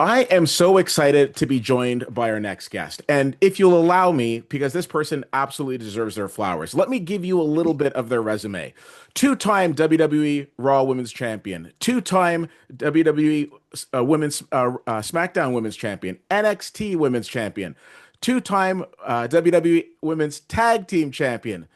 I am so excited to be joined by our next guest. And if you'll allow me, because this person absolutely deserves their flowers, let me give you a little bit of their resume. Two-time WWE Raw Women's Champion, two-time WWE Women's SmackDown Women's Champion, NXT Women's Champion, two-time WWE Women's Tag Team Champion,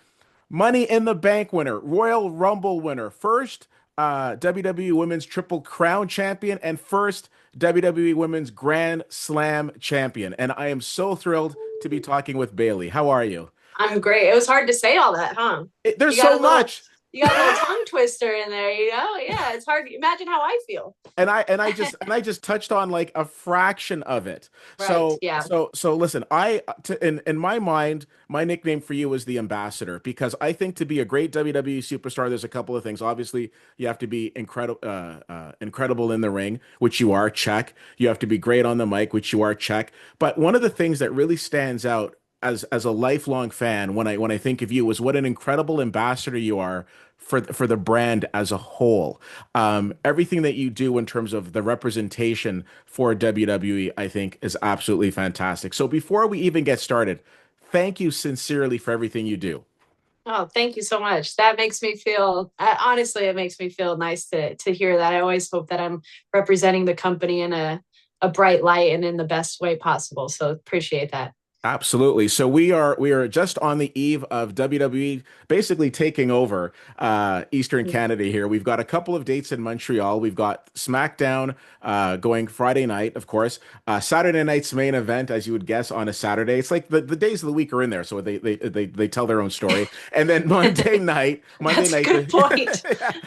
Money in the Bank winner, Royal Rumble winner, first WWE Women's Triple Crown champion, and first WWE Women's Grand Slam champion. And I am so thrilled to be talking with Bayley. How are you? I'm great. It was hard to say all that, huh? There's You got so a little much. you got a little tongue twister in there, you know? Yeah, it's hard. Imagine how I feel. And I just touched on like a fraction of it. Right. So Yeah. so so listen, in my mind, my nickname for you is the ambassador because I think to be a great WWE superstar, there's a couple of things. Obviously, you have to be incredible in the ring, which you are, check. You have to be great on the mic, which you are, check. But one of the things that really stands out as a lifelong fan when I think of you is what an incredible ambassador you are for the brand as a whole. Everything that you do in terms of the representation for WWE, I think, is absolutely fantastic. So before we even get started, thank you sincerely for everything you do. Oh, thank you so much. That makes me feel honestly, it makes me feel nice to hear that. I always hope that I'm representing the company in a bright light and in the best way possible. So appreciate that. Absolutely. So we are just on the eve of WWE basically taking over Eastern Canada here. We've got a couple of dates in Montreal. We've got SmackDown going Friday night, of course. Saturday night's main event, as you would guess, on a Saturday. It's like the days of the week are in there, so they tell their own story. And then Monday That's a night, good point.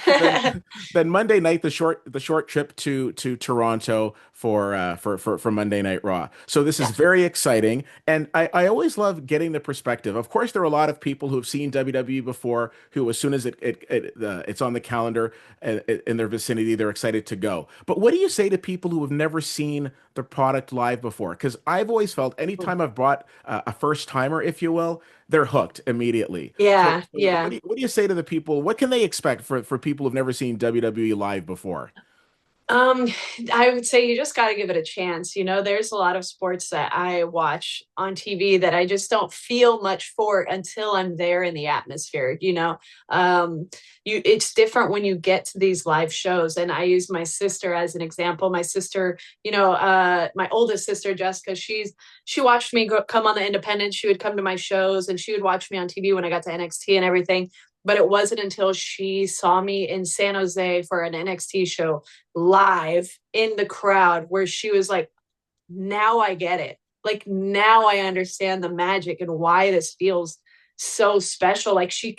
yeah, then Monday night, the short trip to Toronto for Monday Night Raw. So this is Yeah. very exciting. And I always love getting the perspective. Of course, there are a lot of people who have seen WWE before who, as soon as it's on the calendar in their vicinity, they're excited to go. But what do you say to people who have never seen the product live before? Because I've always felt anytime I've brought a first timer, if you will, they're hooked immediately. So, Yeah, so what yeah. do you say to the people? What can they expect for people who've never seen WWE live before? Um, I would say you just got to give it a chance. You know, there's a lot of sports that I watch on TV that I just don't feel much for until I'm there in the atmosphere. It's different when you get to these live shows. And I use my sister as an example. My sister, my oldest sister, Jessica, she watched me come on the independent. She would come to my shows and she would watch me on TV when I got to NXT and everything. But it wasn't until she saw me in San Jose for an NXT show live in the crowd where she was like, now I get it. Like now I understand the magic and why this feels so special. Like she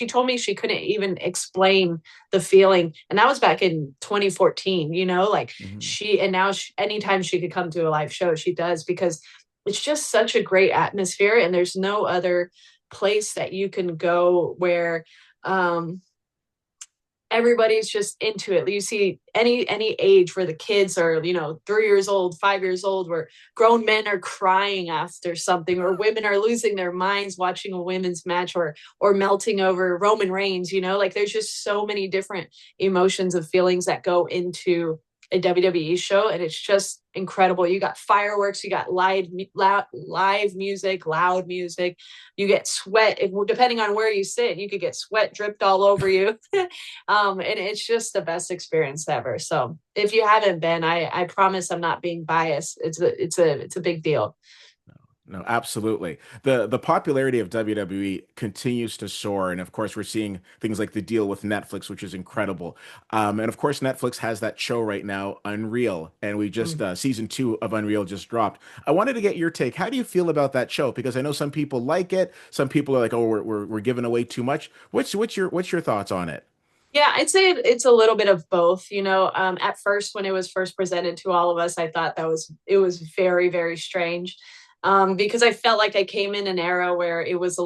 told me she couldn't even explain the feeling. And that was back in 2014, like Mhm. and now anytime she could come to a live show, she does because it's just such a great atmosphere. And there's no other place that you can go where, um, everybody's just into it. You see any age where the kids are, 3 years old, 5 years old, where grown men are crying after something, or women are losing their minds watching a women's match, or melting over Roman Reigns. Like there's just so many different emotions of feelings that go into a WWE show, and it's just incredible. You got fireworks, you got live music, loud music. You get sweat, depending on where you sit. You could get sweat dripped all over you. And it's just the best experience ever. So if you haven't been, I promise I'm not being biased. It's a big deal. No, absolutely. The popularity of WWE continues to soar, and of course, we're seeing things like the deal with Netflix, which is incredible. And of course, Netflix has that show right now, Unreal, and we just Mm. season two of Unreal just dropped. I wanted to get your take. How do you feel about that show? Because I know some people like it, some people are like, "Oh, we're giving away too much." What's your thoughts on it? Yeah, I'd say it's a little bit of both. At first, when it was first presented to all of us, I thought it was very, very strange, because I felt like I came in an era where it was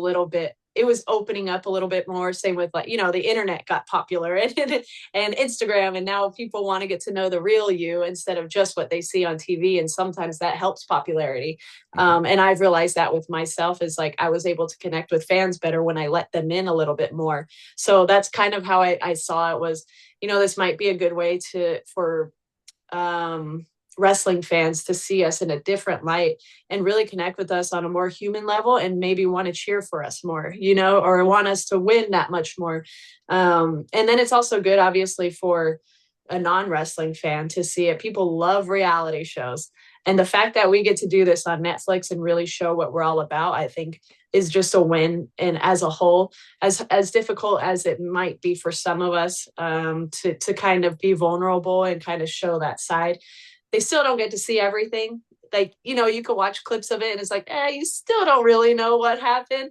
opening up a little bit more. Same with, like, the internet got popular and Instagram, and now people want to get to know the real you instead of just what they see on TV, and sometimes that helps popularity. Mhm. And I've realized that with myself is like I was able to connect with fans better when I let them in a little bit more. So that's kind of how I saw it was, this might be a good way for wrestling fans to see us in a different light and really connect with us on a more human level and maybe want to cheer for us more, or want us to win that much more. And then it's also good, obviously, for a non-wrestling fan to see it. People love reality shows. And the fact that we get to do this on Netflix and really show what we're all about, I think is just a win. And as a whole, as difficult as it might be for some of us, to kind of be vulnerable and kind of show that side, they still don't get to see everything. Like, you could watch clips of it and it's like, you still don't really know what happened.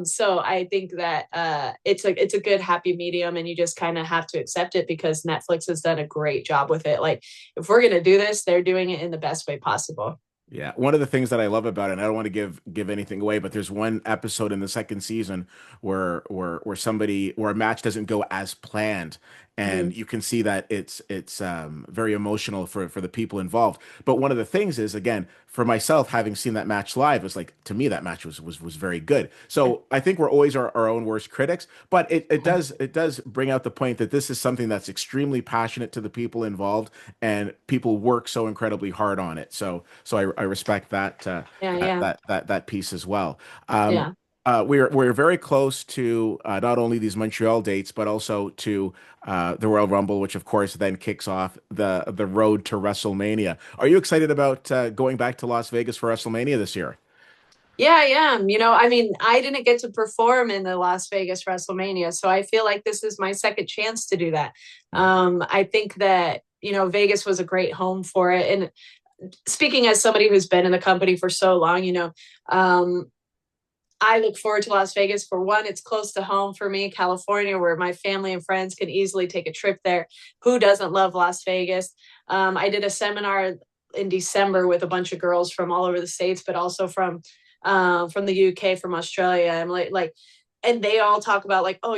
So I think that it's a good happy medium, and you just kind of have to accept it because Netflix has done a great job with it. Like, if we're gonna do this, they're doing it in the best way possible. Yeah, one of the things that I love about it, and I don't want to give anything away, but there's one episode in the second season where a match doesn't go as planned, and Mhm. you can see that it's very emotional for the people involved. But one of the things is, again, for myself, having seen that match live, it's like, to me that match was very good. So I think we're always our own worst critics, but it does bring out the point that this is something that's extremely passionate to the people involved, and people work so incredibly hard on it. So I respect Yeah, that yeah, that piece as well. Um, yeah. we're very close to not only these Montreal dates, but also to the Royal Rumble, which of course then kicks off the road to WrestleMania. Are you excited about going back to Las Vegas for WrestleMania this year? Yeah, I am. I mean, I didn't get to perform in the Las Vegas WrestleMania, so I feel like this is my second chance to do that. Right. I think that, Vegas was a great home for it. And speaking as somebody who's been in the company for so long, I look forward to Las Vegas. For one, it's close to home for me, California, where my family and friends can easily take a trip there. Who doesn't love Las Vegas? I did a seminar in December with a bunch of girls from all over the states, but also from the UK, from Australia, and and they all talk about like, oh,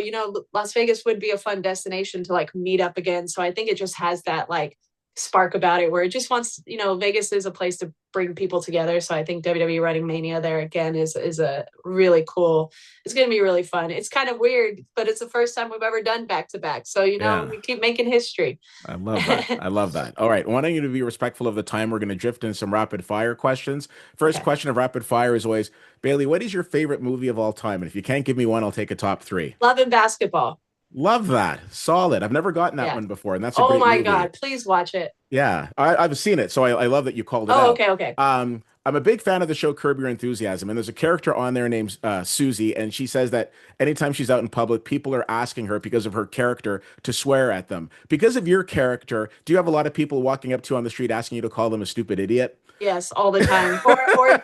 Las Vegas would be a fun destination to like meet up again. So I think it just has that like spark about it where it just wants, Vegas is a place to bring people together. So I think WWE running Mania there again is a really cool. It's going to be really fun. It's kind of weird, but it's the first time we've ever done back to back. So Yeah. we keep making history. I love that. I love that. All right. Wanting you to be respectful of the time, we're going to drift in some rapid fire questions. First Okay. question of rapid fire is always, Bailey, what is your favorite movie of all time? And if you can't give me one, I'll take a top three. Love and basketball. Love that. Solid. I've never gotten that Yeah. one before, and that's a Oh great my movie. God. Please watch it. Yeah, I've seen it, so I love that you called it Oh, out. okay. Okay. I'm a big fan of the show Curb Your Enthusiasm, and there's a character on there named Susie, and she says that anytime she's out in public, people are asking her because of her character to swear at them. Because of your character, do you have a lot of people walking up to you on the street asking you to call them a stupid idiot? Yes, all the time. Or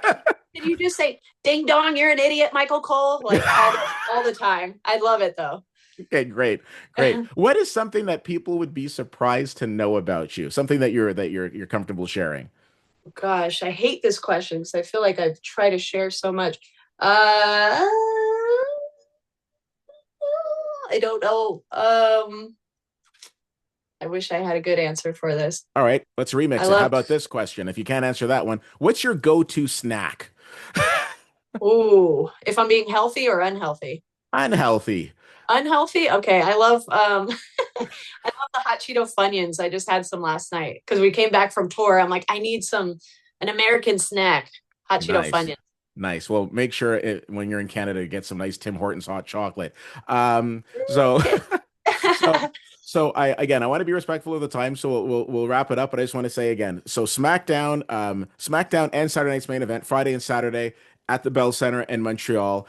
did you just say, "Ding dong, you're an idiot, Michael Cole"? Like all the time. I love it though. Okay, great, great. What is something that people would be surprised to know about you? Something that you're comfortable sharing? Gosh, I hate this question because I feel like I try to share so much. Uh, I don't know. I wish I had a good answer for this. All right, let's I remix it. How love. about this question? If you can't answer that one, what's your go-to snack? Ooh, if I'm being healthy or unhealthy. Unhealthy. Unhealthy? Okay, I love I love the hot Cheeto Funyuns. I just had some last night because we came back from tour. I'm like, I need an American snack. Hot Cheeto Nice. Funyuns. Nice. Well, make sure when you're in Canada, get some nice Tim Hortons hot chocolate. So Okay. so I want to be respectful of the time, so we'll wrap it up. But I just want to say again, so SmackDown and Saturday Night's Main Event, Friday and Saturday at the Bell Center in Montreal.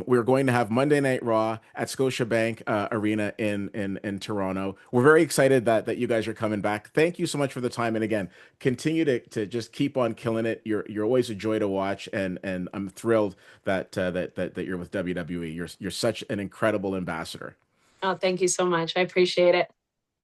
We're going to have Monday Night Raw at Scotiabank Arena in Toronto. We're very excited that you guys are coming back. Thank you so much for the time, and again, continue to just keep on killing it. You're always a joy to watch, and I'm thrilled that you're with WWE. You're such an incredible ambassador. Oh, thank you so much. I appreciate it.